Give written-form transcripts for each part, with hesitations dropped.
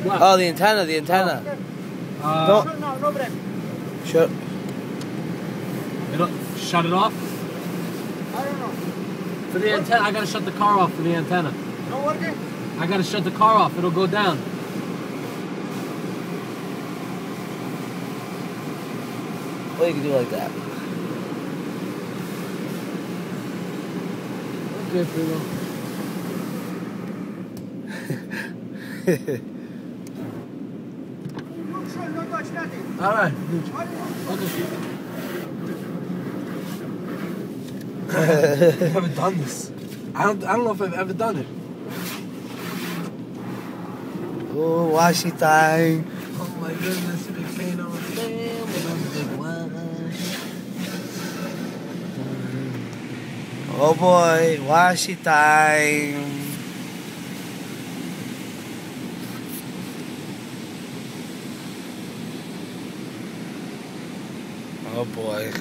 What? Oh, the antenna, the antenna. No. No brake. Shut. Shut it off? I don't know. For the antenna, I gotta shut the car off for the antenna. No working? I gotta shut the car off, it'll go down. Well, you can do it like that. Okay, Primo. Don't touch nothing. Alright. Okay. I've never done this. I don't know if I've ever done it. Oh, washy time. Oh my goodness, big pain on the fan, big wash. Oh boy, washy time. Oh boy.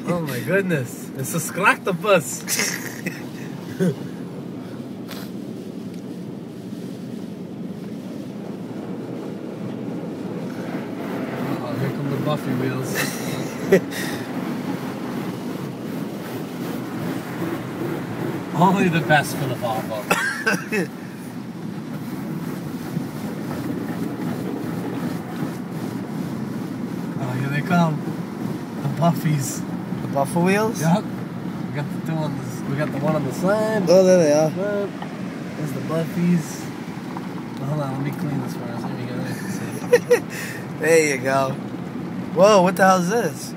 Oh my goodness, it's a scractopus. Oh, here come the Buffy wheels. Only the best for the Volvo. Oh, here they come. The Buffies. The buffer wheels? Yup. We got the two on this. We got the one on the side. Oh, there they are. There's the Buffies. Hold on, let me clean this first. Let me get it. There you go. Whoa, what the hell is this?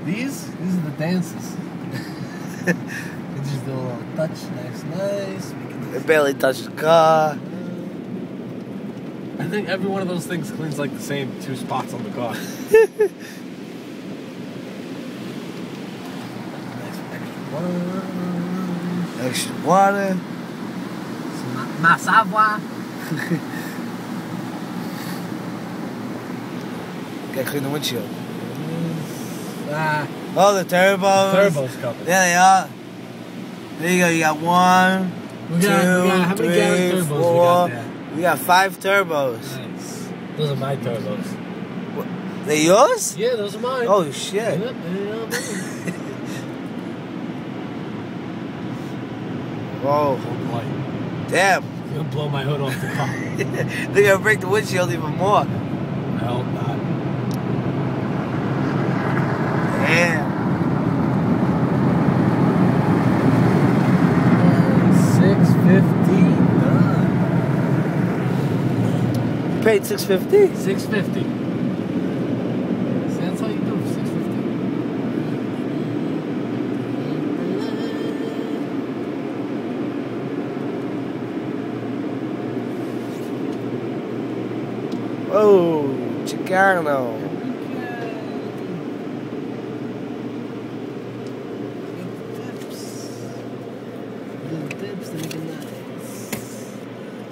These are the dances. You just do a little touch, nice. It barely touched the car. I think every one of those things cleans like the same 2 spots on the car. Extra water. Más agua. Gotta clean the windshield. Ah, Oh, the turbos. turbo's coming. There they are. There you go. You got 1, We got how many 2, gallon 3, turbos 4. we got there? We got 5 turbos. Nice. Those are my turbos. They yours? Yeah, those are mine. Oh shit. Yep, they are mine. Whoa. Oh boy. Damn. You're gonna blow my hood off the car. They're gonna break the windshield even more. I hope not. Damn. 650 done. You paid $650? 650. See, that's how you do it, 650. Oh, Chicano.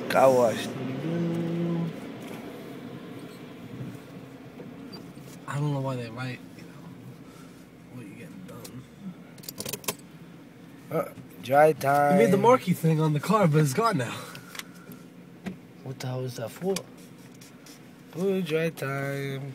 Car wash. I don't know why they write, what you're getting done. Dry time. You made the marquee thing on the car, but it's gone now. What the hell is that for? Ooh, dry time.